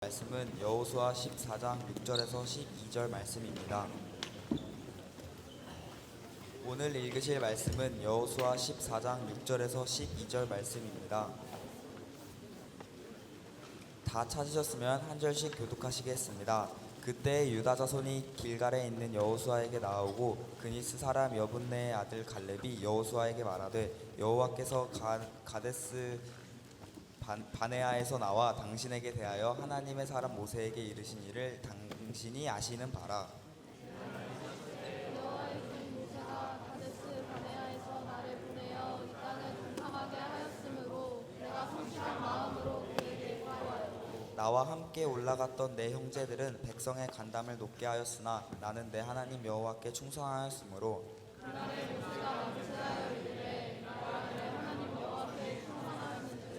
말씀은 여호수아 14장 6절에서 12절 말씀입니다. 오늘 읽으실 말씀은 여호수아 14장 6절에서 12절 말씀입니다. 다 찾으셨으면 한 절씩 교독하시겠습니다. 그때 유다 자손이 길갈에 있는 여호수아에게 나아오고 그니스 사람 여분네의 아들 갈렙이 여호수아에게 말하되 여호와께서 가데스 바네아에서 나와 당신에게 대하여 하나님의 사람 모세에게 이르신 일을 당신이 아시는 바라. 여호와의 종 모세가 가데스 바네아에서 나를 보내어 이 땅을 동ham하게 하였으므로 내가 성실한 마음으로 그에게 구하였고 나와 함께 올라갔던 내 형제들은 백성의 간담을 높게 하였으나 나는 내 하나님 여호와께 충성하였으므로 그날에 모세가 맹세하여 이르되 나와 내 하나님 여호와께 충성하였는즉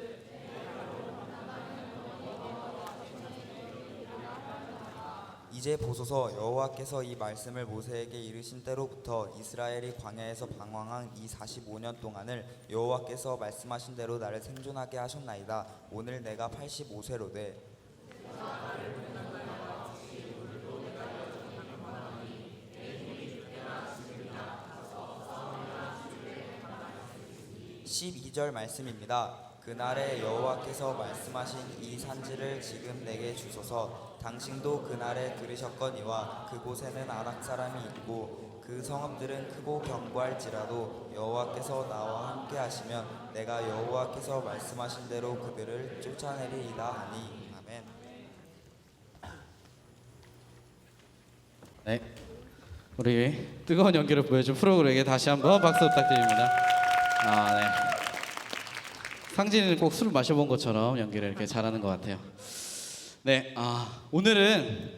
이제 보소서 여호와께서 이 말씀을 모세에게 이르신 때로부터 이스라엘이 광야에서 방황한 이 45년 동안을 여호와께서 말씀하신 대로 나를 생존하게 하셨나이다. 오늘 내가 85세로되 (12절) 말씀입니다. 그날에 여호와께서 말씀하신 이 산지를 지금 내게 주소서. 당신도 그날에 들으셨거니와 그곳에는 아락 사람이 있고 그 성읍들은 크고 견고할지라도 여호와께서 나와 함께 하시면 내가 여호와께서 말씀하신 대로 그들을 쫓아내리이다 하니. 아멘. 네, 우리 뜨거운 연기를 보여준 프로그램에게 다시 한번 박수 부탁드립니다. 네. 상진이는 꼭 술을 마셔본 것처럼 연기를 이렇게 잘하는 것 같아요. 네, 오늘은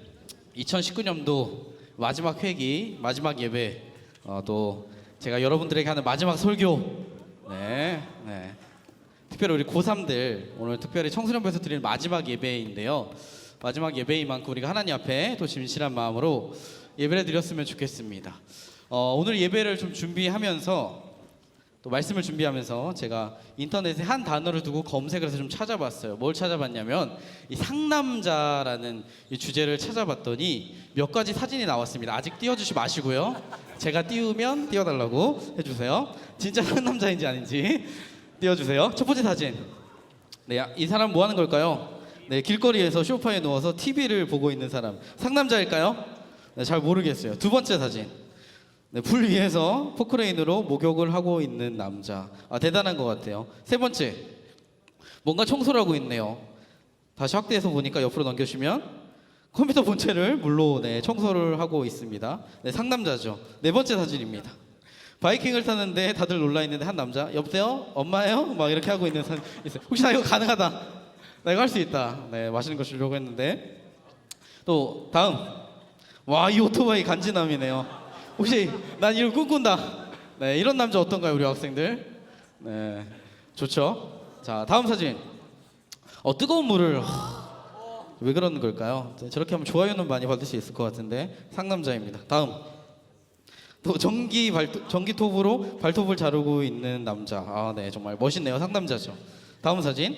2019년도 마지막 회기, 마지막 예배, 또 제가 여러분들에게 하는 마지막 설교. 네. 특별히 우리 고3들 오늘 특별히 청소년부에서 드리는 마지막 예배인데요. 마지막 예배인 만큼 우리가 하나님 앞에 또 진실한 마음으로 예배를 드렸으면 좋겠습니다. 오늘 예배를 좀 준비하면서 또 말씀을 준비하면서 제가 인터넷에 한 단어를 두고 검색을 해서 좀 찾아봤어요. 뭘 찾아봤냐면 이 상남자라는 이 주제를 찾아봤더니 몇 가지 사진이 나왔습니다. 아직 띄워주지 마시고요. 제가 띄우면 띄워달라고 해주세요. 진짜 상남자인지 아닌지 띄워주세요. 첫 번째 사진. 네, 이 사람 뭐 하는 걸까요? 네, 길거리에서 소파에 누워서 TV를 보고 있는 사람. 상남자일까요? 네, 잘 모르겠어요. 두 번째 사진. 네, 불 위에서 포크레인으로 목욕을 하고 있는 남자. 대단한 것 같아요. 세 번째, 뭔가 청소를 하고 있네요. 다시 확대해서 보니까 옆으로 넘겨주시면 컴퓨터 본체를 물로 청소를 하고 있습니다. 네, 상남자죠. 네 번째 사진입니다. 바이킹을 타는데 다들 놀라 있는데 한 남자, 여보세요? 엄마예요? 막 이렇게 하고 있는 사람 있어요. 혹시 나 이거 가능하다. 나 이거 할 수 있다. 네, 맛있는 거 주려고 했는데. 또 다음, 와, 이 오토바이 간지남이네요. 혹시 난 이걸 꿈꾼다. 네, 이런 남자 어떤가요, 우리 학생들? 네, 좋죠. 자, 다음 사진. 뜨거운 물을 왜 그러는 걸까요? 저렇게 하면 좋아요는 많이 받을 수 있을 것 같은데 상남자입니다. 다음. 또 전기톱으로 발톱을 자르고 있는 남자. 네, 정말 멋있네요. 상남자죠. 다음 사진.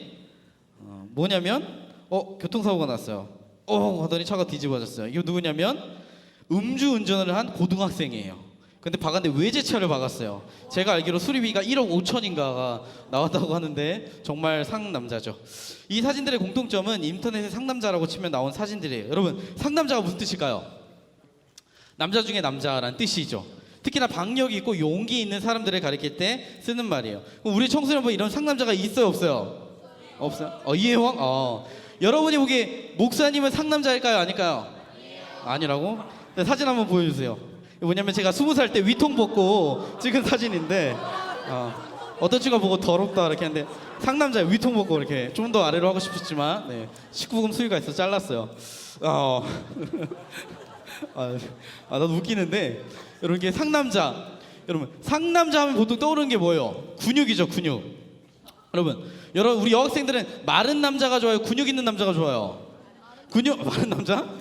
뭐냐면 교통사고가 났어요. 하더니 차가 뒤집어졌어요. 이거 누구냐면 음주운전을 한 고등학생이에요. 근데 박았는데 외제차를 박았어요. 제가 알기로 수리비가 1억 5천인가가 나왔다고 하는데 정말 상남자죠. 이 사진들의 공통점은 인터넷에 상남자라고 치면 나온 사진들이에요. 여러분, 상남자가 무슨 뜻일까요? 남자 중에 남자라는 뜻이죠. 특히나 박력이 있고 용기 있는 사람들을 가리킬 때 쓰는 말이에요. 우리 청소년분 이런 상남자가 있어요, 없어요? 없어요? 이혜왕? 여러분이 보기에 목사님은 상남자일까요, 아닐까요? 아니라고? 네, 사진 한번 보여주세요. 뭐냐면 제가 20살 때 위통 벗고 찍은 사진인데 어떤 친구가 보고 더럽다 이렇게 하는데 상남자 위통 벗고 이렇게 좀 더 아래로 하고 싶었지만 19금 수위가 있어서 잘랐어요. 나도 웃기는데 여러분, 이게 상남자, 여러분 상남자 하면 보통 떠오르는 게 뭐예요? 근육이죠, 근육. 여러분 우리 여학생들은 마른 남자가 좋아요, 근육 있는 남자가 좋아요? 마른 남자?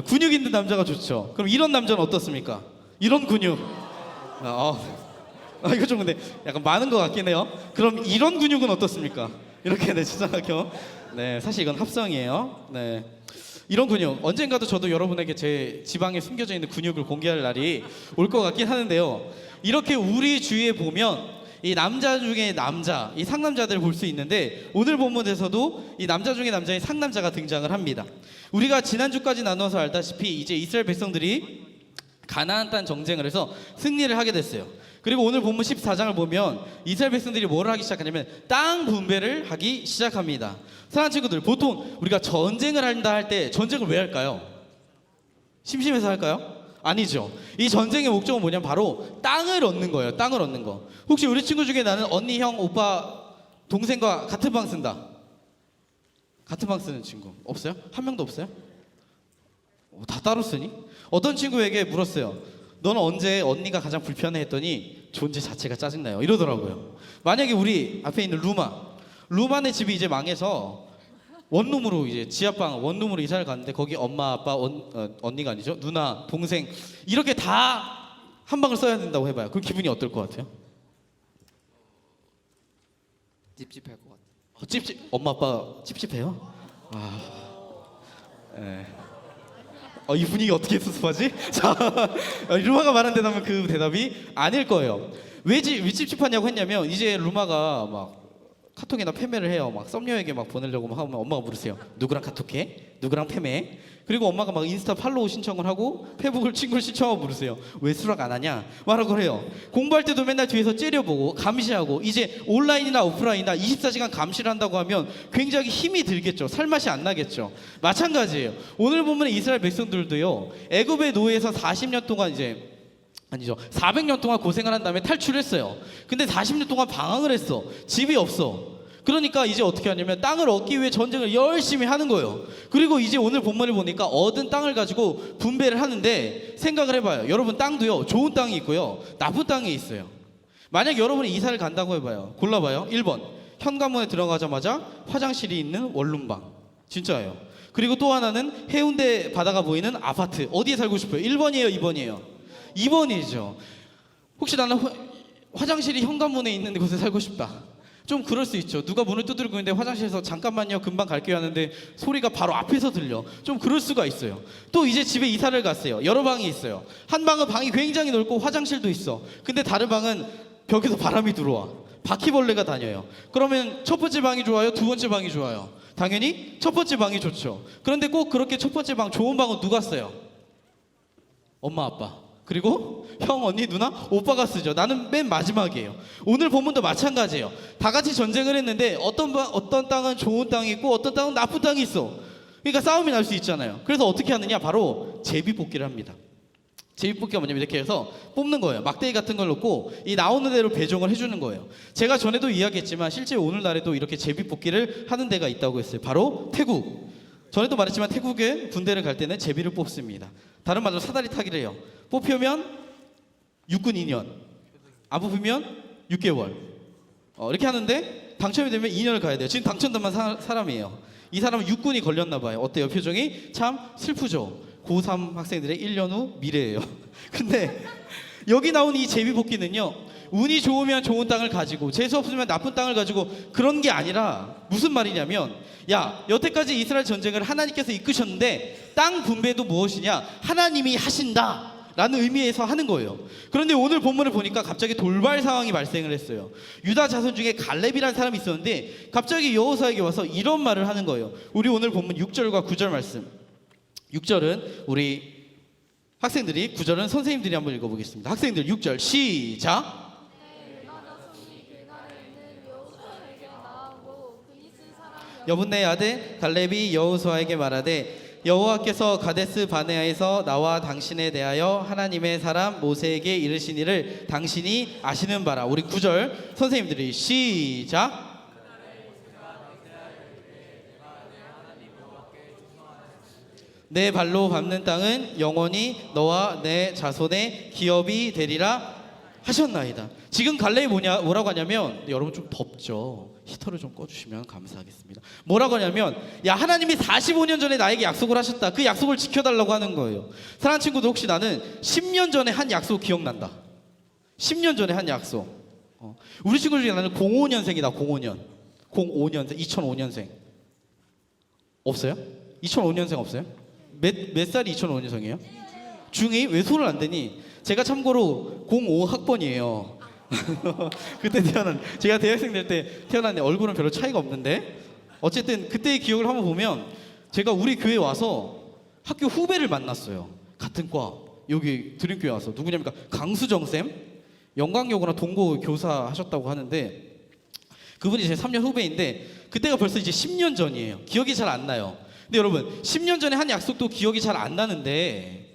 근육 있는 남자가 좋죠. 그럼 이런 남자는 어떻습니까? 이런 근육. 이거 좀 근데 약간 많은 것 같긴 해요. 그럼 이런 근육은 어떻습니까? 이렇게 네 지정학교. 네 사실 이건 합성이에요. 네 이런 근육 언젠가도 저도 여러분에게 제 지방에 숨겨져 있는 근육을 공개할 날이 올 것 같긴 하는데요. 이렇게 우리 주위에 보면 이 남자 중에 남자, 이 상남자들을 볼 수 있는데 오늘 본문에서도 이 남자 중에 남자인 상남자가 등장을 합니다. 우리가 지난주까지 나눠서 알다시피 이제 이스라엘 백성들이 가나안 땅 정쟁을 해서 승리를 하게 됐어요. 그리고 오늘 본문 14장을 보면 이스라엘 백성들이 뭐를 하기 시작하냐면 땅 분배를 하기 시작합니다. 사랑하는 친구들, 보통 우리가 전쟁을 한다 할 때 전쟁을 왜 할까요? 심심해서 할까요? 아니죠. 이 전쟁의 목적은 뭐냐면 바로 땅을 얻는 거예요. 땅을 얻는 거. 혹시 우리 친구 중에 나는 언니, 형, 오빠, 동생과 같은 방 쓴다. 같은 방 쓰는 친구 없어요? 한 명도 없어요? 다 따로 쓰니? 어떤 친구에게 물었어요. 너는 언제 언니가 가장 불편해 했더니 존재 자체가 짜증나요. 이러더라고요. 만약에 우리 앞에 있는 루마네 집이 이제 망해서 원룸으로 이제 지하방 원룸으로 이사를 갔는데 거기 엄마 아빠 언니가 아니죠 누나 동생 이렇게 다 한 방을 써야 된다고 해봐요. 그럼 기분이 어떨 것 같아요? 찝찝할 것 같아요. 찝찝 엄마 아빠 찝찝해요? 아, 네. 이 분위기 어떻게 수습하지? 자, 루마가 말한 대답은 그 대답이 아닐 거예요. 왜 찝찝하냐고 했냐면 이제 루마가 막 카톡이나 패매를 해요. 막 썸녀에게 막 보내려고 막 하면 엄마가 물으세요. 누구랑 카톡해? 누구랑 패매? 그리고 엄마가 막 인스타 팔로우 신청을 하고 페북을 친구를 신청하고 물으세요. 왜 수락 안 하냐? 말하고 해요. 공부할 때도 맨날 뒤에서 째려보고 감시하고 이제 온라인이나 오프라인이나 24시간 감시를 한다고 하면 굉장히 힘이 들겠죠. 살맛이 안 나겠죠. 마찬가지예요. 오늘 보면 이스라엘 백성들도요. 애굽의 노예에서 40년 동안 이제 아니죠. 400년 동안 고생을 한 다음에 탈출했어요. 근데 40년 동안 방황을 했어. 집이 없어. 그러니까 이제 어떻게 하냐면 땅을 얻기 위해 전쟁을 열심히 하는 거예요. 그리고 이제 오늘 본문을 보니까 얻은 땅을 가지고 분배를 하는데 생각을 해봐요. 여러분 땅도요. 좋은 땅이 있고요. 나쁜 땅이 있어요. 만약 여러분이 이사를 간다고 해봐요. 골라봐요. 1번 현관문에 들어가자마자 화장실이 있는 원룸방. 진짜예요. 그리고 또 하나는 해운대 바다가 보이는 아파트. 어디에 살고 싶어요? 1번이에요? 2번이에요? 2번이죠. 혹시 나는 화장실이 현관문에 있는 곳에 살고 싶다. 좀 그럴 수 있죠. 누가 문을 두드리고 있는데 화장실에서 잠깐만요 금방 갈게요 하는데 소리가 바로 앞에서 들려. 좀 그럴 수가 있어요. 또 이제 집에 이사를 갔어요. 여러 방이 있어요. 한 방은 방이 굉장히 넓고 화장실도 있어. 근데 다른 방은 벽에서 바람이 들어와. 바퀴벌레가 다녀요. 그러면 첫 번째 방이 좋아요? 두 번째 방이 좋아요? 당연히 첫 번째 방이 좋죠. 그런데 꼭 그렇게 첫 번째 방 좋은 방은 누가 써요? 엄마 아빠 그리고 형 언니 누나 오빠가 쓰죠. 나는 맨 마지막이에요. 오늘 본문도 마찬가지예요. 다 같이 전쟁을 했는데 어떤 땅은 좋은 땅이 있고 어떤 땅은 나쁜 땅이 있어. 그러니까 싸움이 날 수 있잖아요. 그래서 어떻게 하느냐 바로 제비뽑기를 합니다. 제비뽑기가 뭐냐면 이렇게 해서 뽑는 거예요. 막대기 같은 걸 놓고 이 나오는 대로 배정을 해주는 거예요. 제가 전에도 이야기했지만 실제 오늘날에도 이렇게 제비뽑기를 하는 데가 있다고 했어요. 바로 태국. 전에도 말했지만 태국에 군대를 갈 때는 제비를 뽑습니다. 다른 말로 사다리 타기를 해요. 뽑히면 육군 2년, 안 뽑히면 6개월. 이렇게 하는데 당첨이 되면 2년을 가야 돼요. 지금 당첨된 사람이에요. 이 사람은 육군이 걸렸나 봐요. 어때요? 표정이 참 슬프죠. 고3 학생들의 1년 후 미래예요. 근데 여기 나온 이 제비뽑기는요. 운이 좋으면 좋은 땅을 가지고 재수 없으면 나쁜 땅을 가지고 그런 게 아니라 무슨 말이냐면 야 여태까지 이스라엘 전쟁을 하나님께서 이끄셨는데 땅 분배도 무엇이냐 하나님이 하신다 라는 의미에서 하는 거예요. 그런데 오늘 본문을 보니까 갑자기 돌발 상황이 발생을 했어요. 유다 자손 중에 갈렙이라는 사람이 있었는데 갑자기 여호수아에게 와서 이런 말을 하는 거예요. 우리 오늘 본문 6절과 9절 말씀. 6절은 우리 학생들이 9절은 선생님들이 한번 읽어보겠습니다. 학생들 6절 시작. 여분네 아들 갈렙이 여호수아에게 말하되 여호와께서 가데스 바네아에서 나와 당신에 대하여 하나님의 사람 모세에게 이르시니를 당신이 아시는 바라. 우리 9절 선생님들이 시작. 내 발로 밟는 땅은 영원히 너와 내 자손의 기업이 되리라 하셨나이다. 지금 갈렙이 뭐라고 하냐면 여러분 좀 덥죠. 히터를 좀 꺼주시면 감사하겠습니다. 뭐라고 하냐면 야 하나님이 45년 전에 나에게 약속을 하셨다. 그 약속을 지켜달라고 하는 거예요. 사랑하는 친구들 혹시 나는 10년 전에 한 약속 기억난다. 10년 전에 한 약속. 우리 친구 중에 나는 05년생이다. 05년. 05년생, 2005년생 없어요? 2005년생 없어요? 몇 살이 2005년생이에요? 중2? 왜 손을 안 대니? 제가 참고로 05학번이에요. 그때 제가 대학생 될 때 태어났는데 얼굴은 별로 차이가 없는데 어쨌든 그때의 기억을 한번 보면 제가 우리 교회에 와서 학교 후배를 만났어요. 같은 과 여기 드림교회 와서 누구냐니까 강수정 쌤, 영광여고나 동고 교사 하셨다고 하는데 그분이 제 3년 후배인데 그때가 벌써 이제 10년 전이에요. 기억이 잘 안 나요. 근데 여러분 10년 전에 한 약속도 기억이 잘 안 나는데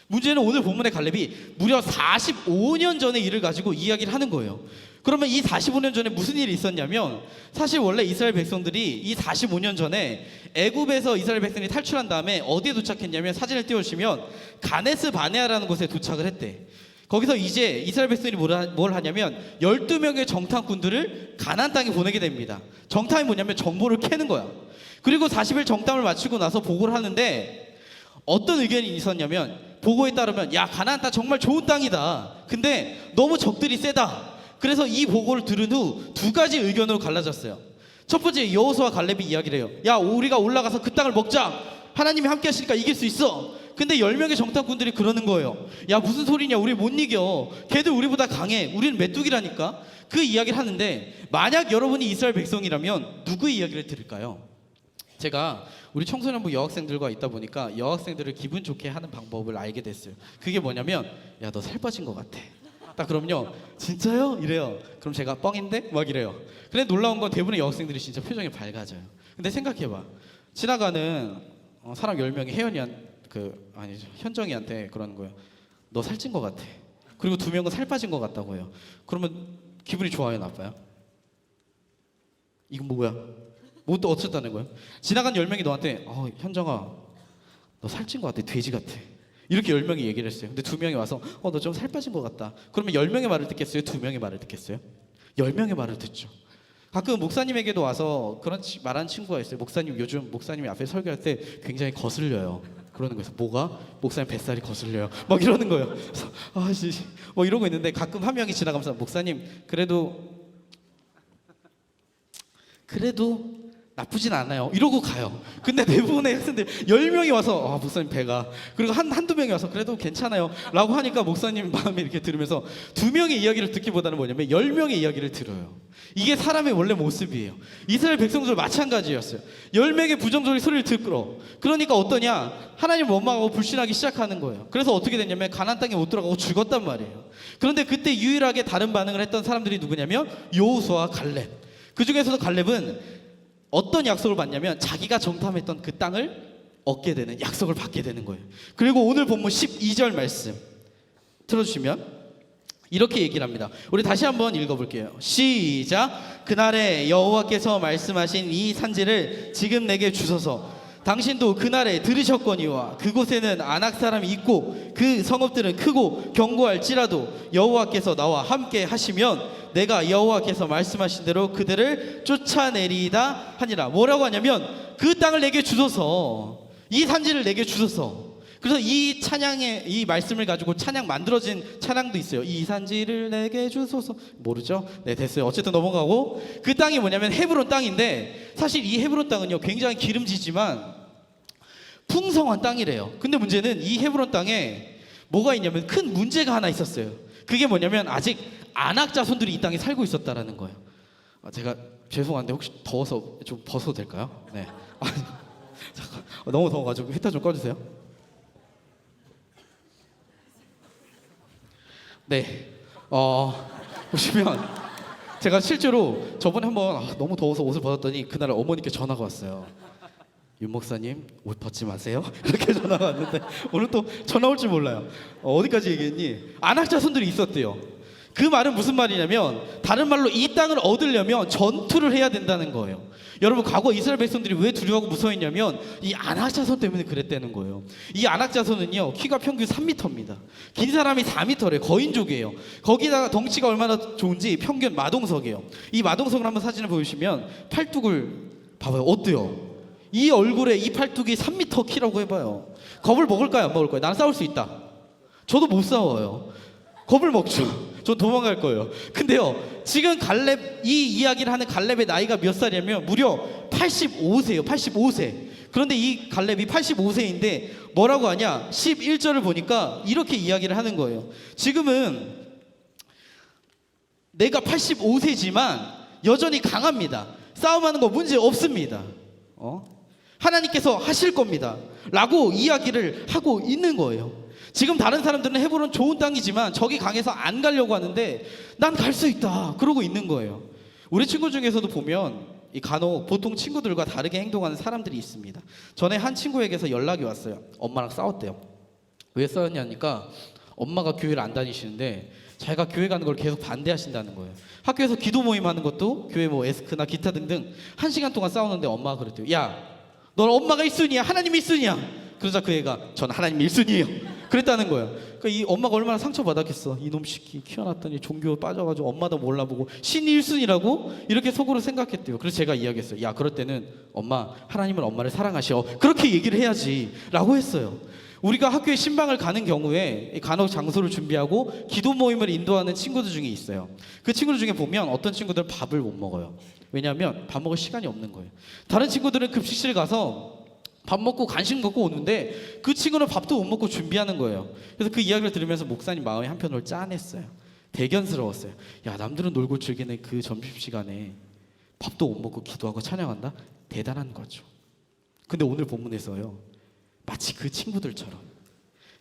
문제는 오늘 본문의 갈렙이 무려 45년 전의 일을 가지고 이야기를 하는 거예요. 그러면 이 45년 전에 무슨 일이 있었냐면 사실 원래 이스라엘 백성들이 이 45년 전에 애굽에서 이스라엘 백성이 탈출한 다음에 어디에 도착했냐면 사진을 띄워주시면 가네스 바네아라는 곳에 도착을 했대. 거기서 이제 이스라엘 백성이 뭘 하냐면 12명의 정탐꾼들을 가나안 땅에 보내게 됩니다. 정탐이 뭐냐면 정보를 캐는 거야. 그리고 40일 정탐을 마치고 나서 보고를 하는데 어떤 의견이 있었냐면 보고에 따르면 야 가나안 땅 정말 좋은 땅이다. 근데 너무 적들이 세다. 그래서 이 보고를 들은 후 두 가지 의견으로 갈라졌어요. 첫 번째 여호수아 갈렙이 이야기를 해요. 야 우리가 올라가서 그 땅을 먹자. 하나님이 함께 하시니까 이길 수 있어. 근데 10명의 정탐꾼들이 그러는 거예요. 야 무슨 소리냐 우리 못 이겨. 걔들 우리보다 강해. 우리는 메뚜기라니까. 그 이야기를 하는데 만약 여러분이 이스라엘 백성이라면 누구의 이야기를 들을까요? 제가 우리 청소년부 여학생들과 있다 보니까 여학생들을 기분 좋게 하는 방법을 알게 됐어요. 그게 뭐냐면 야 너 살 빠진 것 같아. 딱 그럼요 진짜요? 이래요. 그럼 제가 뻥인데? 막 이래요. 근데 놀라운 건 대부분의 여학생들이 진짜 표정이 밝아져요. 근데 생각해봐. 지나가는 사람 10명이 현정이한테 그러는 거예요. 너 살찐 것 같아. 그리고 2명은 살 빠진 것 같다고 해요. 그러면 기분이 좋아요 나빠요? 이건 뭐야? 뭐 또 어쨌다는 거예요? 지나간 10명이 너한테 현정아 너 살찐 것 같아. 돼지 같아. 이렇게 10명이 얘기를 했어요. 근데 2명이 와서 너 좀 살 빠진 것 같다. 그러면 10명의 말을 듣겠어요? 2명의 말을 듣겠어요? 10명의 말을 듣죠. 가끔 목사님에게도 와서 그런 말하는 친구가 있어요. 목사님 요즘 목사님이 앞에 설교할 때 굉장히 거슬려요. 그러는 거예요. 뭐가? 목사님 뱃살이 거슬려요. 막 이러는 거예요. 그래서 뭐 이러고 있는데 가끔 한 명이 지나가면서 목사님 그래도 나쁘진 않아요. 이러고 가요. 근데 대부분의 학생들 10명이 와서 목사님 배가 그리고 한두 명이 와서 그래도 괜찮아요 라고 하니까 목사님 마음이 이렇게 들으면서 2명의 이야기를 듣기보다는 뭐냐면 10명의 이야기를 들어요. 이게 사람의 원래 모습이에요. 이스라엘 백성들 마찬가지였어요. 10명의 부정적인 소리를 듣고 그러니까 어떠냐 하나님을 원망하고 불신하기 시작하는 거예요. 그래서 어떻게 됐냐면 가나안 땅에 못 들어가고 죽었단 말이에요. 그런데 그때 유일하게 다른 반응을 했던 사람들이 누구냐면 여호수아와 갈렙. 그 중에서도 갈렙은 어떤 약속을 받냐면 자기가 정탐했던 그 땅을 얻게 되는 약속을 받게 되는 거예요. 그리고 오늘 본문 12절 말씀 틀어주시면 이렇게 얘기를 합니다. 우리 다시 한번 읽어볼게요. 시작. 그날에 여호와께서 말씀하신 이 산지를 지금 내게 주소서. 당신도 그날에 들으셨거니와 그곳에는 아낙 사람이 있고 그 성읍들은 크고 견고할지라도 여호와께서 나와 함께 하시면 내가 여호와께서 말씀하신 대로 그들을 쫓아내리이다 하니라. 뭐라고 하냐면 그 땅을 내게 주소서. 이 산지를 내게 주소서. 그래서 이 찬양의 이 말씀을 가지고 찬양 만들어진 찬양도 있어요. 이 산지를 내게 주소서. 모르죠? 네 됐어요. 어쨌든 넘어가고 그 땅이 뭐냐면 헤브론 땅인데 사실 이 헤브론 땅은요 굉장히 기름지지만 풍성한 땅이래요. 근데 문제는 이 헤브론 땅에 뭐가 있냐면 큰 문제가 하나 있었어요. 그게 뭐냐면 아직 아낙 자손들이 이 땅에 살고 있었다라는 거예요. 제가 죄송한데 혹시 더워서 좀 벗어도 될까요? 네. 잠깐 너무 더워가지고 히터 좀 꺼주세요. 네. 보시면 제가 실제로 저번에 한번 너무 더워서 옷을 벗었더니 그날 어머니께 전화가 왔어요. 윤 목사님 옷 벗지 마세요. 이렇게 전화가 왔는데 오늘 또 전화 올 줄 몰라요. 어디까지 얘기했니? 아낙 자손들이 있었대요. 그 말은 무슨 말이냐면 다른 말로 이 땅을 얻으려면 전투를 해야 된다는 거예요. 여러분 과거 이스라엘 백성들이 왜 두려워하고 무서워했냐면 이 아낙 자손 때문에 그랬다는 거예요. 이 아낙 자손은요 키가 평균 3m입니다. 긴 사람이 4m래. 거인족이에요. 거기다가 덩치가 얼마나 좋은지 평균 마동석이에요. 이 마동석을 한번 사진을 보여주시면 팔뚝을 봐봐요. 어때요? 이 얼굴에 이 팔뚝이 3m 키라고 해봐요. 겁을 먹을까요? 안 먹을까요? 나는 싸울 수 있다. 저도 못 싸워요. 겁을 먹죠. 전 도망갈 거예요. 근데요, 지금 갈렙, 이 이야기를 하는 갈렙의 나이가 몇 살이냐면 무려 85세예요. 85세. 그런데 이 갈렙이 85세인데 뭐라고 하냐? 11절을 보니까 이렇게 이야기를 하는 거예요. 지금은 내가 85세지만 여전히 강합니다. 싸움하는 거 문제 없습니다. 하나님께서 하실 겁니다. 라고 이야기를 하고 있는 거예요. 지금 다른 사람들은 헤브론 좋은 땅이지만 적이 강해서 안 가려고 하는데 난 갈 수 있다. 그러고 있는 거예요. 우리 친구 중에서도 보면 이 간혹 보통 친구들과 다르게 행동하는 사람들이 있습니다. 전에 한 친구에게서 연락이 왔어요. 엄마랑 싸웠대요. 왜 싸웠냐니까 엄마가 교회를 안 다니시는데 자기가 교회 가는 걸 계속 반대하신다는 거예요. 학교에서 기도 모임 하는 것도 교회 뭐 에스크나 기타 등등 1시간 동안 싸우는데 엄마가 그랬대요. 야, 넌 엄마가 1순위야? 하나님이 1순위야? 그러자 그 애가 전 하나님 1순위예요. 그랬다는 거예요. 그러니까 이 엄마가 얼마나 상처받았겠어. 이놈 시키 키워놨더니 종교 빠져가지고 엄마도 몰라보고 신이 1순위라고 이렇게 속으로 생각했대요. 그래서 제가 이야기했어요. 야, 그럴 때는 엄마, 하나님은 엄마를 사랑하셔. 그렇게 얘기를 해야지 라고 했어요. 우리가 학교에 신방을 가는 경우에 간혹 장소를 준비하고 기도 모임을 인도하는 친구들 중에 있어요. 그 친구들 중에 보면 어떤 친구들은 밥을 못 먹어요. 왜냐하면 밥 먹을 시간이 없는 거예요. 다른 친구들은 급식실 가서 밥 먹고 간식 먹고 오는데 그 친구는 밥도 못 먹고 준비하는 거예요. 그래서 그 이야기를 들으면서 목사님 마음이 한편으로 짠했어요. 대견스러웠어요. 야, 남들은 놀고 즐기는 그 점심시간에 밥도 못 먹고 기도하고 찬양한다? 대단한 거죠. 근데 오늘 본문에서요, 마치 그 친구들처럼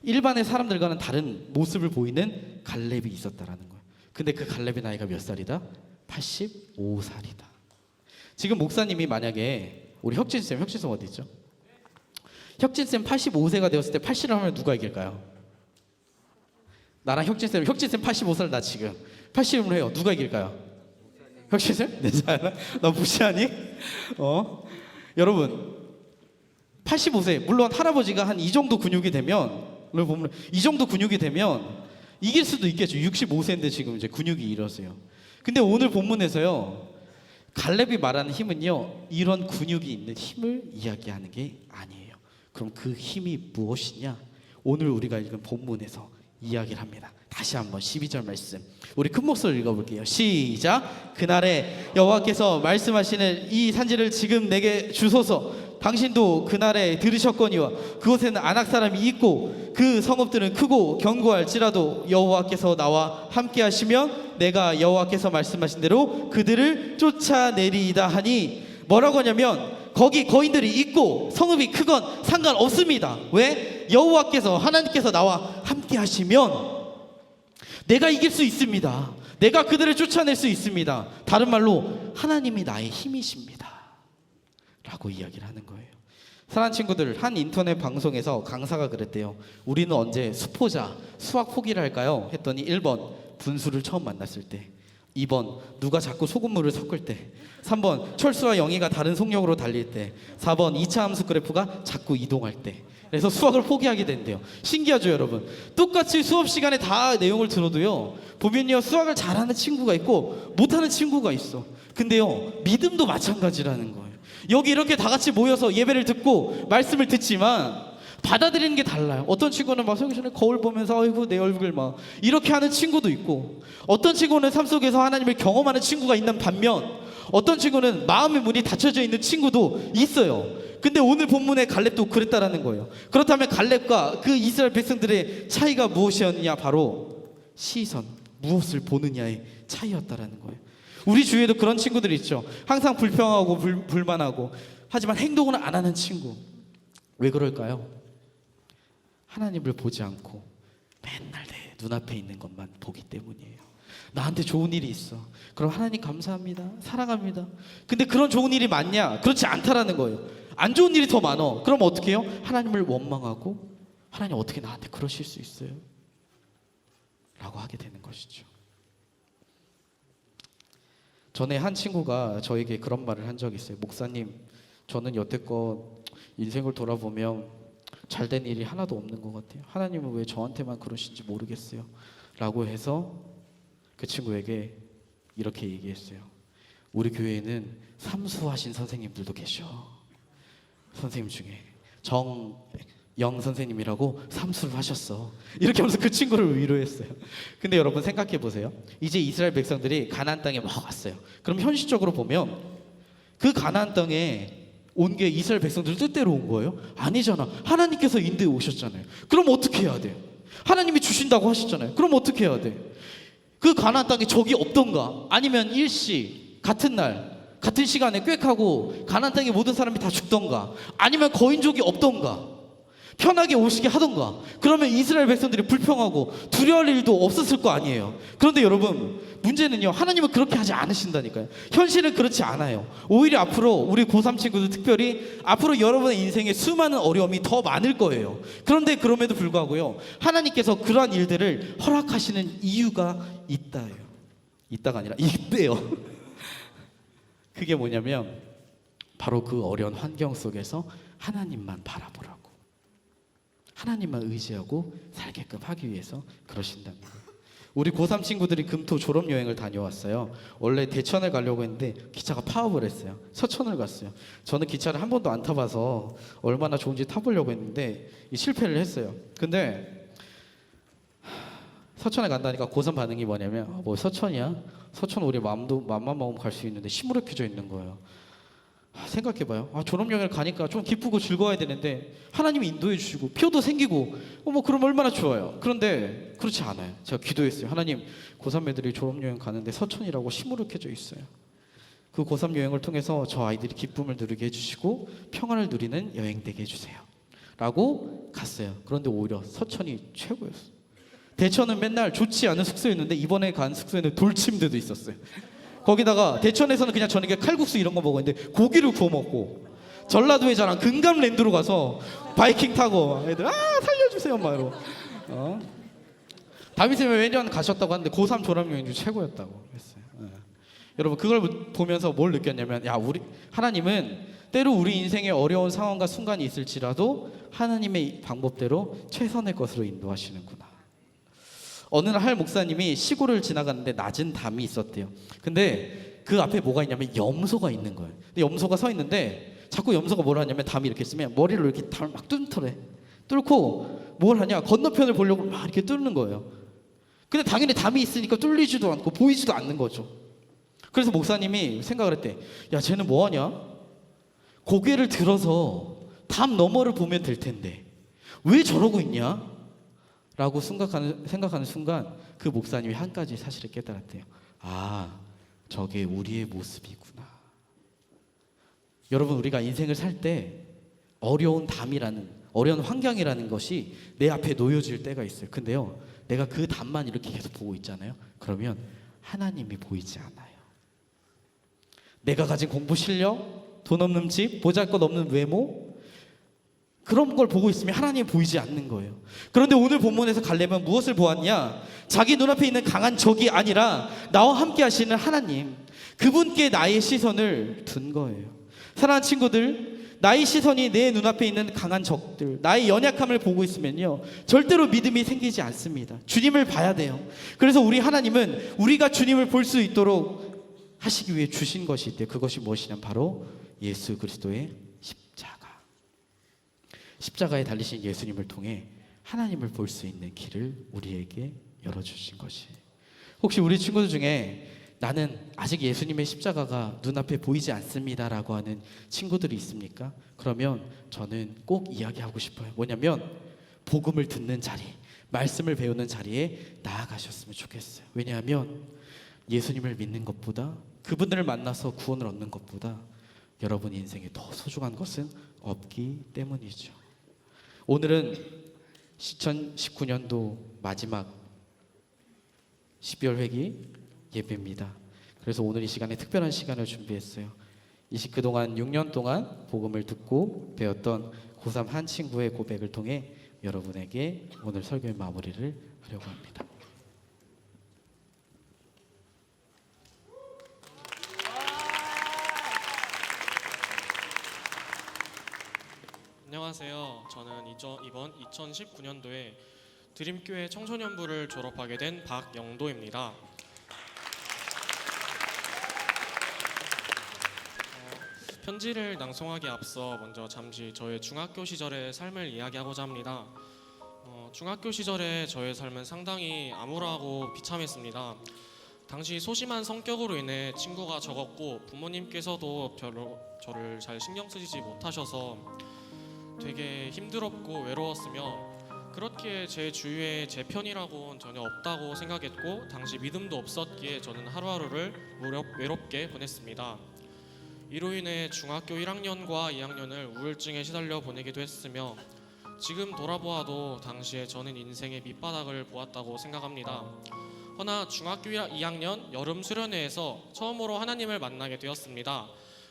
일반의 사람들과는 다른 모습을 보이는 갈렙이 있었다라는 거예요. 근데 그 갈렙의 나이가 몇 살이다? 85살이다. 지금 목사님이 만약에 우리 혁진쌤 어디 있죠? 혁진쌤 85세가 되었을 때 80을 하면 누가 이길까요? 나랑 혁진쌤 85살 나 지금 80을 해요. 누가 이길까요? 혁진쌤? 내 자야? 너 무시하니? 여러분 85세, 물론 할아버지가 한 이 정도 근육이 되면, 보면 이 정도 근육이 되면 이길 수도 있겠죠. 65세인데 지금 이제 근육이 이러세요. 근데 오늘 본문에서요, 갈렙이 말하는 힘은요, 이런 근육이 있는 힘을 이야기하는 게 아니에요. 그럼 그 힘이 무엇이냐? 오늘 우리가 읽은 본문에서 이야기를 합니다. 다시 한번 12절 말씀 우리 큰 목소리로 읽어볼게요. 시작. 그날에 여호와께서 말씀하시는 이 산지를 지금 내게 주소서. 당신도 그날에 들으셨거니와 그곳에는 아낙 사람이 있고 그 성읍들은 크고 견고할지라도 여호와께서 나와 함께 하시면 내가 여호와께서 말씀하신 대로 그들을 쫓아내리이다 하니, 뭐라고 하냐면 거기 거인들이 있고 성읍이 크건 상관없습니다. 왜? 여호와께서, 하나님께서 나와 함께 하시면 내가 이길 수 있습니다. 내가 그들을 쫓아낼 수 있습니다. 다른 말로 하나님이 나의 힘이십니다 라고 이야기를 하는 거예요. 사랑하는 친구들, 한 인터넷 방송에서 강사가 그랬대요. 우리는 언제 수포자, 수학 포기를 할까요? 했더니 1번 분수를 처음 만났을 때, 2번 누가 자꾸 소금물을 섞을 때, 3번 철수와 영희가 다른 속력으로 달릴 때, 4번 2차 함수 그래프가 자꾸 이동할 때. 그래서 수학을 포기하게 된대요. 신기하죠 여러분? 똑같이 수업 시간에 다 내용을 들어도요, 보면요 수학을 잘하는 친구가 있고 못하는 친구가 있어. 근데요 믿음도 마찬가지라는 거예요. 여기 이렇게 다 같이 모여서 예배를 듣고 말씀을 듣지만 받아들이는 게 달라요. 어떤 친구는 막 설교 전에 거울 보면서 아이고 내 얼굴 막 이렇게 하는 친구도 있고, 어떤 친구는 삶 속에서 하나님을 경험하는 친구가 있는 반면 어떤 친구는 마음의 문이 닫혀져 있는 친구도 있어요. 근데 오늘 본문의 갈렙도 그랬다라는 거예요. 그렇다면 갈렙과 그 이스라엘 백성들의 차이가 무엇이었느냐? 바로 시선, 무엇을 보느냐의 차이였다라는 거예요. 우리 주위에도 그런 친구들이 있죠. 항상 불평하고 불만하고 하지만 행동을 안 하는 친구. 왜 그럴까요? 하나님을 보지 않고 맨날 내 눈앞에 있는 것만 보기 때문이에요. 나한테 좋은 일이 있어. 그럼 하나님 감사합니다. 사랑합니다. 근데 그런 좋은 일이 많냐? 그렇지 않다라는 거예요. 안 좋은 일이 더 많어. 그럼 어떻게 해요? 하나님을 원망하고 하나님 어떻게 나한테 그러실 수 있어요? 라고 하게 되는 것이죠. 전에 한 친구가 저에게 그런 말을 한 적이 있어요. 목사님, 저는 여태껏 인생을 돌아보면 잘된 일이 하나도 없는 것 같아요. 하나님은 왜 저한테만 그러신지 모르겠어요. 라고 해서 그 친구에게 이렇게 얘기했어요. 우리 교회에는 삼수하신 선생님들도 계셔. 선생님 중에 영 선생님이라고 삼수를 하셨어. 이렇게 하면서 그 친구를 위로했어요. 근데 여러분 생각해 보세요. 이제 이스라엘 백성들이 가나안 땅에 막 왔어요. 그럼 현실적으로 보면 그 가나안 땅에 온 게 이스라엘 백성들 뜻대로 온 거예요? 아니잖아. 하나님께서 인도에 오셨잖아요. 그럼 어떻게 해야 돼요? 하나님이 주신다고 하셨잖아요. 그럼 어떻게 해야 돼? 그 가나안 땅에 적이 없던가? 아니면 일시 같은 날 같은 시간에 꾀하고 가나안 땅의 모든 사람이 다 죽던가? 아니면 거인족이 없던가? 편하게 오시게 하던가? 그러면 이스라엘 백성들이 불평하고 두려워할 일도 없었을 거 아니에요. 그런데 여러분 문제는요, 하나님은 그렇게 하지 않으신다니까요. 현실은 그렇지 않아요. 오히려 앞으로 우리 고3 친구들 특별히 앞으로 여러분의 인생에 수많은 어려움이 더 많을 거예요. 그런데 그럼에도 불구하고요, 하나님께서 그러한 일들을 허락하시는 이유가 있다예요. 있다가 아니라 있대요. 그게 뭐냐면 바로 그 어려운 환경 속에서 하나님만 바라보라고, 하나님만 의지하고 살게끔 하기 위해서 그러신답니다. 우리 고3 친구들이 금토 졸업여행을 다녀왔어요. 원래 대천을 가려고 했는데 기차가 파업을 했어요. 서천을 갔어요. 저는 기차를 한 번도 안 타봐서 얼마나 좋은지 타보려고 했는데 실패를 했어요. 근데 서천에 간다니까 고3 반응이 뭐냐면 뭐 서천이야? 서천 우리 맘만 먹으면 갈 수 있는데 시무룩해져 있는 거예요. 생각해봐요. 졸업여행을 가니까 좀 기쁘고 즐거워야 되는데 하나님이 인도해 주시고 표도 생기고 뭐 그럼 얼마나 좋아요. 그런데 그렇지 않아요. 제가 기도했어요. 하나님, 고3 애들이 졸업여행 가는데 서천이라고 시무룩해져 있어요. 그 고3 여행을 통해서 저 아이들이 기쁨을 누리게 해주시고 평안을 누리는 여행 되게 해주세요 라고 갔어요. 그런데 오히려 서천이 최고였어요. 대천은 맨날 좋지 않은 숙소였는데 이번에 간 숙소에는 돌침대도 있었어요. 거기다가 대천에서는 그냥 저녁에 칼국수 이런 거 먹었는데 고기를 구워 먹고, 전라도에 자랑 금감랜드로 가서 바이킹 타고 애들 살려주세요 막 이러고 다윗쌤이 매년 가셨다고 하는데 고3 졸업여행 중 최고였다고 했어요. 여러분 그걸 보면서 뭘 느꼈냐면 우리 하나님은 때로 우리 인생에 어려운 상황과 순간이 있을지라도 하나님의 방법대로 최선의 것으로 인도하시는구나. 어느 날 할 목사님이 시골을 지나갔는데 낮은 담이 있었대요. 근데 그 앞에 뭐가 있냐면 염소가 있는 거예요. 근데 염소가 서 있는데 자꾸 염소가 뭘 하냐면 담이 이렇게 있으면 머리로 이렇게 담을 막 뚫더래. 뚫고 뭘 하냐, 건너편을 보려고 막 이렇게 뚫는 거예요. 근데 당연히 담이 있으니까 뚫리지도 않고 보이지도 않는 거죠. 그래서 목사님이 생각을 했대. 야, 쟤는 뭐 하냐? 고개를 들어서 담 너머를 보면 될 텐데 왜 저러고 있냐? 라고 생각하는 순간 그 목사님이 한 가지 사실을 깨달았대요. 저게 우리의 모습이구나. 여러분, 우리가 인생을 살 때 어려운 어려운 환경이라는 것이 내 앞에 놓여질 때가 있어요. 근데요, 내가 그 담만 이렇게 계속 보고 있잖아요. 그러면 하나님이 보이지 않아요. 내가 가진 공부 실력, 돈 없는 집, 보잘것없는 외모, 그런 걸 보고 있으면 하나님이 보이지 않는 거예요. 그런데 오늘 본문에서 갈렙은 무엇을 보았냐? 자기 눈앞에 있는 강한 적이 아니라 나와 함께 하시는 하나님, 그분께 나의 시선을 둔 거예요. 사랑하는 친구들, 나의 시선이 내 눈앞에 있는 강한 적들, 나의 연약함을 보고 있으면요, 절대로 믿음이 생기지 않습니다. 주님을 봐야 돼요. 그래서 우리 하나님은 우리가 주님을 볼 수 있도록 하시기 위해 주신 것이 있대요. 그것이 무엇이냐면 바로 예수 그리스도의 십자가에 달리신 예수님을 통해 하나님을 볼 수 있는 길을 우리에게 열어주신 것이에요. 혹시 우리 친구들 중에 나는 아직 예수님의 십자가가 눈앞에 보이지 않습니다 라고 하는 친구들이 있습니까? 그러면 저는 꼭 이야기하고 싶어요. 뭐냐면 복음을 듣는 자리, 말씀을 배우는 자리에 나아가셨으면 좋겠어요. 왜냐하면 예수님을 믿는 것보다, 그분들을 만나서 구원을 얻는 것보다 여러분 인생에 더 소중한 것은 없기 때문이죠. 오늘은 2019년도 마지막 12월 회기 예배입니다. 그래서 오늘 이 시간에 특별한 시간을 준비했어요. 그동안 6년 동안 복음을 듣고 배웠던 고3 한 친구의 고백을 통해 여러분에게 오늘 설교의 마무리를 하려고 합니다. 안녕하세요. 저는 이번 2019년도에 드림교회 청소년부를 졸업하게 된 박영도입니다. 편지를 낭송하기에 앞서 먼저 잠시 저의 중학교 시절의 삶을 이야기하고자 합니다. 중학교 시절의 저의 삶은 상당히 암울하고 비참했습니다. 당시 소심한 성격으로 인해 친구가 적었고 부모님께서도 별로 저를 잘 신경 쓰지 못하셔서 되게 힘들었고 외로웠으며, 그렇기에 제 주위에 제 편이라고는 전혀 없다고 생각했고 당시 믿음도 없었기에 저는 하루하루를 외롭게 보냈습니다. 이로 인해 중학교 1학년과 2학년을 우울증에 시달려 보내기도 했으며, 지금 돌아보아도 당시에 저는 인생의 밑바닥을 보았다고 생각합니다. 허나 중학교 2학년 여름 수련회에서 처음으로 하나님을 만나게 되었습니다.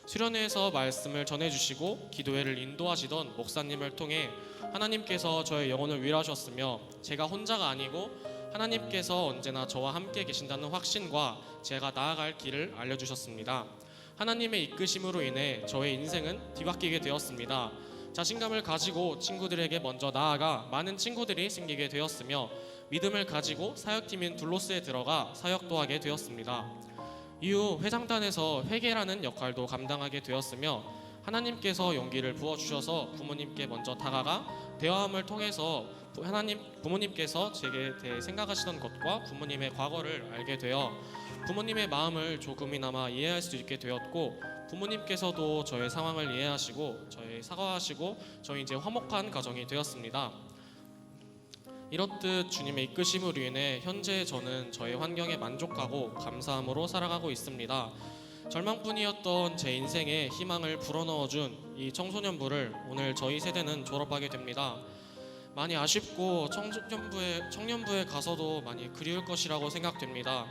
수련회에서 말씀을 전해주시고 기도회를 인도하시던 목사님을 통해 하나님께서 저의 영혼을 위로하셨으며, 제가 혼자가 아니고 하나님께서 언제나 저와 함께 계신다는 확신과 제가 나아갈 길을 알려주셨습니다. 하나님의 이끄심으로 인해 저의 인생은 뒤바뀌게 되었습니다. 자신감을 가지고 친구들에게 먼저 나아가 많은 친구들이 생기게 되었으며, 믿음을 가지고 사역팀인 둘로스에 들어가 사역도 하게 되었습니다. 이후 회장단에서 회계라는 역할도 감당하게 되었으며, 하나님께서 용기를 부어주셔서 부모님께 먼저 다가가 대화함을 통해서 부모님께서 제게 대해 생각하시던 것과 부모님의 과거를 알게 되어 부모님의 마음을 조금이나마 이해할 수 있게 되었고, 부모님께서도 저의 상황을 이해하시고 저의 사과하시고 저희 이제 화목한 가정이 되었습니다. 이렇듯 주님의 이끄심으로 인해 현재 저는 저의 환경에 만족하고 감사함으로 살아가고 있습니다. 절망뿐이었던 제 인생에 희망을 불어넣어준 이 청소년부를 오늘 저희 세대는 졸업하게 됩니다. 많이 아쉽고 청년부에 가서도 많이 그리울 것이라고 생각됩니다.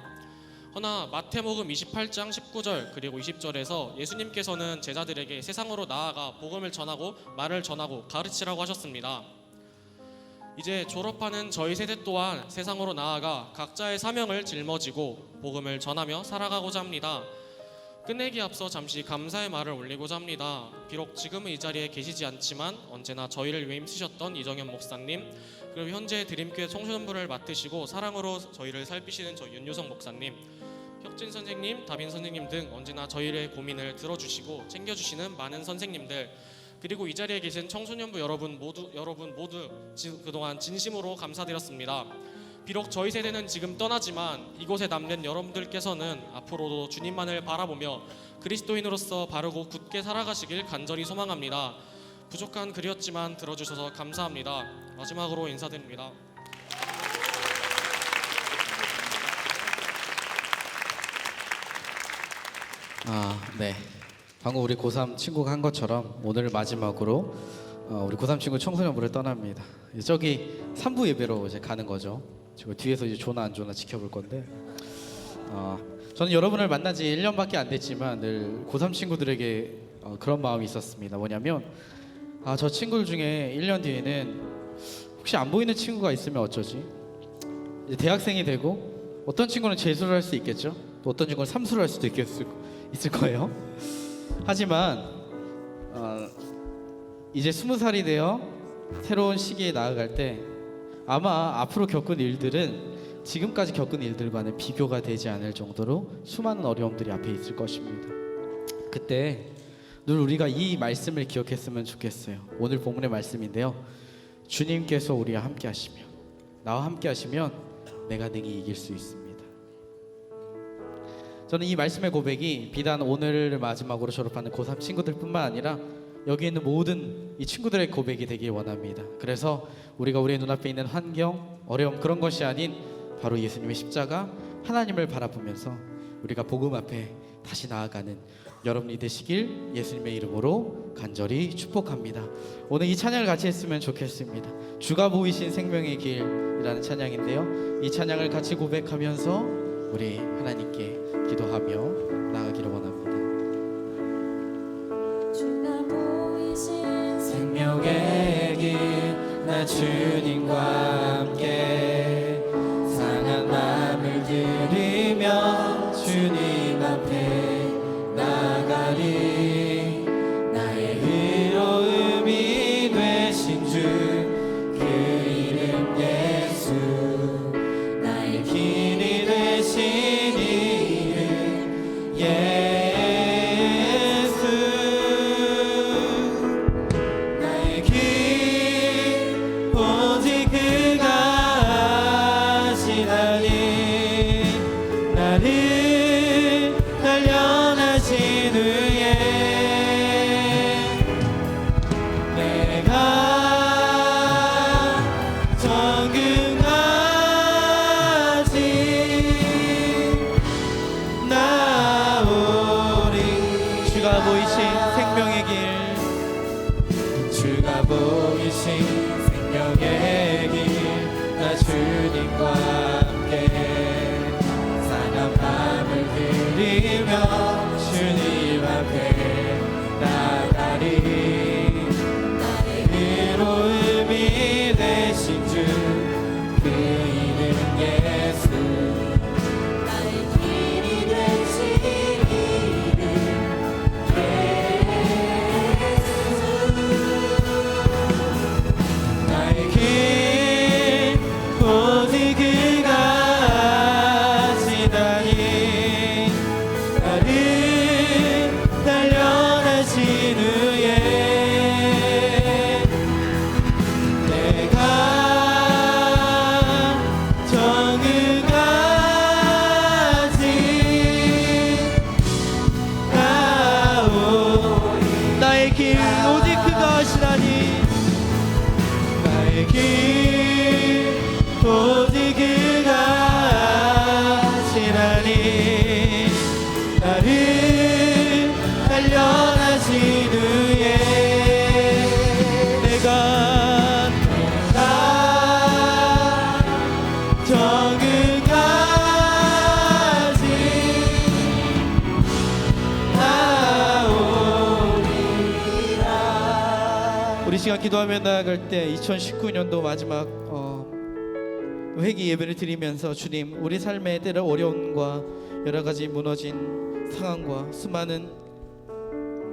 허나 마태복음 28장 19절 그리고 20절에서 예수님께서는 제자들에게 세상으로 나아가 복음을 전하고 말을 전하고 가르치라고 하셨습니다. 이제 졸업하는 저희 세대 또한 세상으로 나아가 각자의 사명을 짊어지고 복음을 전하며 살아가고자 합니다. 끝내기 앞서 잠시 감사의 말을 올리고자 합니다. 비록 지금은 이 자리에 계시지 않지만 언제나 저희를 위해 힘쓰셨던 이정현 목사님, 그리고 현재 드림교회 청소년부를 맡으시고 사랑으로 저희를 살피시는 저 윤유성 목사님, 혁진 선생님, 다빈 선생님 등 언제나 저희의 고민을 들어주시고 챙겨주시는 많은 선생님들, 그리고 이 자리에 계신 청소년부 여러분 모두 그동안 진심으로 감사드렸습니다. 비록 저희 세대는 지금 떠나지만 이곳에 남는 여러분들께서는 앞으로도 주님만을 바라보며 그리스도인으로서 바르고 굳게 살아가시길 간절히 소망합니다. 부족한 글이었지만 들어주셔서 감사합니다. 마지막으로 인사드립니다. 네. 방금 우리 고3 친구가 한 것처럼 오늘 마지막으로 우리 고3 친구 청소년부를 떠납니다. 저기 3부 예배로 이제 가는 거죠. 지금 뒤에서 이제 조나 안 조나 지켜볼 건데, 저는 여러분을 만난 지 1년밖에 안 됐지만 늘 고3 친구들에게 그런 마음이 있었습니다. 뭐냐면 저 친구들 중에 1년 뒤에는 혹시 안 보이는 친구가 있으면 어쩌지? 이제 대학생이 되고 어떤 친구는 재수를 할 수 있겠죠. 또 어떤 친구는 삼수를 할 수도 있을 거예요. 하지만 이제 20살이 되어 새로운 시기에 나아갈 때 아마 앞으로 겪은 일들은 지금까지 겪은 일들과는 비교가 되지 않을 정도로 수많은 어려움들이 앞에 있을 것입니다. 그때 늘 우리가 이 말씀을 기억했으면 좋겠어요. 오늘 본문의 말씀인데요. 주님께서 우리와 함께 하시며 나와 함께 하시면 내가 능히 이길 수 있습니다. 저는 이 말씀의 고백이 비단 오늘을 마지막으로 졸업하는 고3 친구들뿐만 아니라 여기 있는 모든 이 친구들의 고백이 되길 원합니다. 그래서 우리가 우리의 눈앞에 있는 환경, 어려움, 그런 것이 아닌 바로 예수님의 십자가, 하나님을 바라보면서 우리가 복음 앞에 다시 나아가는 여러분이 되시길 예수님의 이름으로 간절히 축복합니다. 오늘 이 찬양을 같이 했으면 좋겠습니다. 주가 보이신 생명의 길이라는 찬양인데요. 이 찬양을 같이 고백하면서 우리 하나님께 기도하며 나아가기를 원합니다. 주가 보이신 생명의 길 나 주님과 함께 상한 마음을 들이며 주님 앞에 나가리. 나의 의로움이 되신 주 그 이름 예수, 나의 길이 되신 이름 예수. 되신 주 그 이름 예수 나의 길이 되신 이름 나의 길 오직 그가 하시다니 나를 단련하신 후에 내가 정의까지 나오리 나의 길 오직 그가 하시다니 나의 길 오직 그가 하시라니 나를 단련하신 후에 내가 정의까지 나오리라. 우리 시간 기도하며 나아갈 때 2019년도 마지막 회개 예배를 드리면서 주님 우리 삶의 때로 어려움과 여러 가지 무너진 상황과 수많은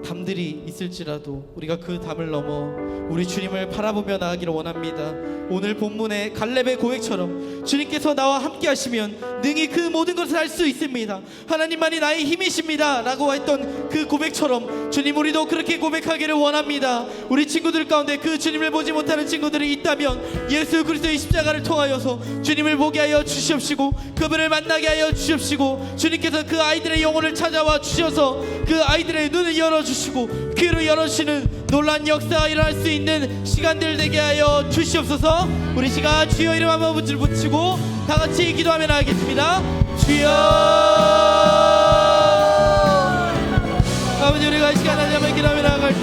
담들이 있을지라도 우리가 그 담을 넘어 우리 주님을 바라보며 나아가기를 원합니다. 오늘 본문의 갈렙의 고백처럼 주님께서 나와 함께 하시면 능히 그 모든 것을 할 수 있습니다. 하나님만이 나의 힘이십니다 라고 했던 그 고백처럼 주님 우리도 그렇게 고백하기를 원합니다. 우리 친구들 가운데 그 주님을 보지 못하는 친구들이 있다면 예수 그리스도의 십자가를 통하여서 주님을 보게 하여 주시옵시고 그분을 만나게 하여 주시옵시고 주님께서 그 아이들의 영혼을 찾아와 주셔서 그 아이들의 눈을 열어주시고 귀를 열어주시는 놀란 역사가 일어날 수 있는 시간들 되게 하여 주시옵소서. 우리 시간 주여 이름 한번 붙이고 다 같이 기도하며 나가겠습니다. 주여 아버지 우리가 이 시간 하나님 앞에 기도하며 나아갈 때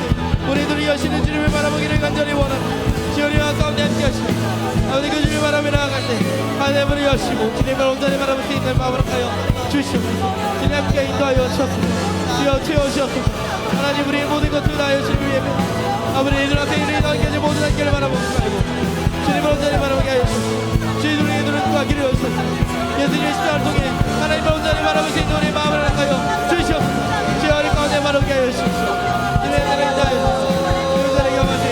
우리 눈을 여시는 주님을 바라보기를 간절히 원합니다. 주여 우리와 가운데 함께 하시고 아버지 그 주님을 바라보며 나아갈 때 하늘문을 여시고 주님을 온전히 바라볼 수 있는 마음을 하여 주시옵소서. 주님 함께 인도하여 주옵소서. 주여 채워주옵소서. 하나님 우리의 모든 것을 다하여 주님 위해 아버지 이 눈앞에 이르는 날까지 모든 한결을 바라보지 말고 주님을 온전히 바라보게 하여 주옵소서. 주의 우리의 눈과 귀를 여주소서. 예수님의 십자가를 통해 하나님을 온전히 바라볼 수 있는 우리의 마음을 하여 주시옵소서. 주여 우리 가운데 바라보게 하여 주옵소서. 주님의 은혜를 인도하여 주옵소서. 그분들의 경험하신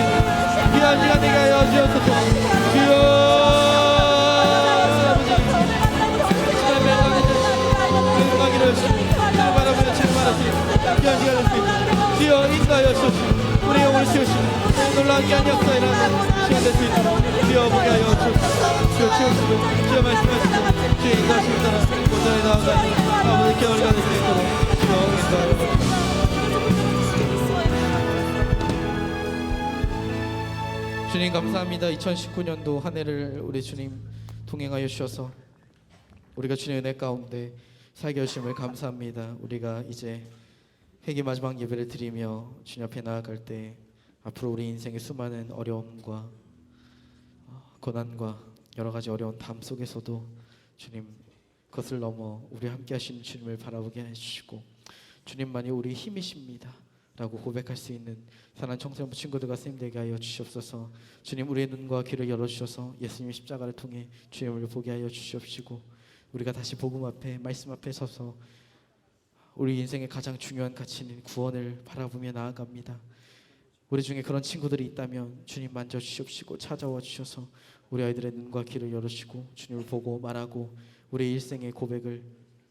귀한 시간 되게 하여 주옵소서. 주여 아버지 시간을 가운데 주님과 귀를 여주시고 주님을 바라보며 주님 바라시고 귀한 시간 될수 있도록 주여 인도하여 주옵소서. 우리 영혼을 채우시고 놀라운 귀한 역사 일어나는 시간 될 수 있도록 주여 보게 하여 주옵소서. 주여 채우시고 주여 말씀하시고 주여 인도하시는 따라 온전히 나아가는 아버지 겨울가 될 수 있도록 주여 인도하여 주옵소서. 주님 감사합니다. 2019년도 한 해를 우리 주님 동행하여 주셔서 우리가 주님의 은혜 가운데 살게 하심을 감사합니다. 우리가 이제 회개 마지막 예배를 드리며 주님 앞에 나아갈 때 앞으로 우리 인생의 수많은 어려움과 고난과 여러 가지 어려운 담 속에서도 주님 그것을 넘어 우리 함께 하시는 주님을 바라보게 해주시고 주님만이 우리 힘이십니다 라고 고백할 수 있는 사랑하는 청소년부 친구들과 선생님 되게 하여 주시옵소서. 주님 우리의 눈과 귀를 열어주셔서 예수님의 십자가를 통해 주님을 보게 하여 주시옵시고 우리가 다시 복음 앞에 말씀 앞에 서서 우리 인생의 가장 중요한 가치는 구원을 바라보며 나아갑니다. 우리 중에 그런 친구들이 있다면 주님 만져주시옵시고 찾아와 주셔서 우리 아이들의 눈과 귀를 열어주시고 주님을 보고 말하고 우리 일생의 고백을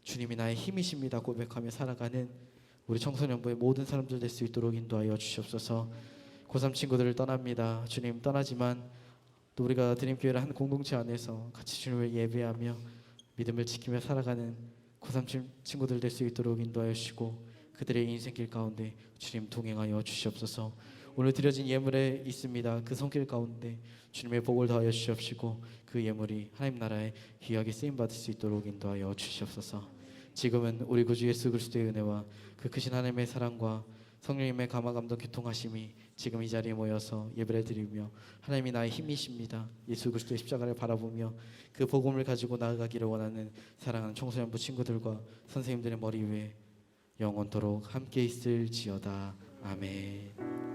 주님이 나의 힘이십니다 고백하며 살아가는 우리 청소년부의 모든 사람들 될 수 있도록 인도하여 주시옵소서. 고3 친구들을 떠납니다. 주님 떠나지만 또 우리가 드림교회를 한 공동체 안에서 같이 주님을 예배하며 믿음을 지키며 살아가는 고3 친구들 될 수 있도록 인도하여 주시고 그들의 인생길 가운데 주님 동행하여 주시옵소서. 오늘 드려진 예물에 있습니다. 그 손길 가운데 주님의 복을 더하여 주시옵시고 그 예물이 하나님 나라에 귀하게 쓰임받을 수 있도록 인도하여 주시옵소서. 지금은 우리 구주 예수 그리스도의 은혜와 그 크신 하나님의 사랑과 성령님의 감화 감동 교통하심이 지금 이 자리에 모여서 예배를 드리며 하나님이 나의 힘이십니다 예수 그리스도의 십자가를 바라보며 그 복음을 가지고 나아가기를 원하는 사랑하는 청소년부 친구들과 선생님들의 머리 위에 영원토록 함께 있을지어다. 아멘.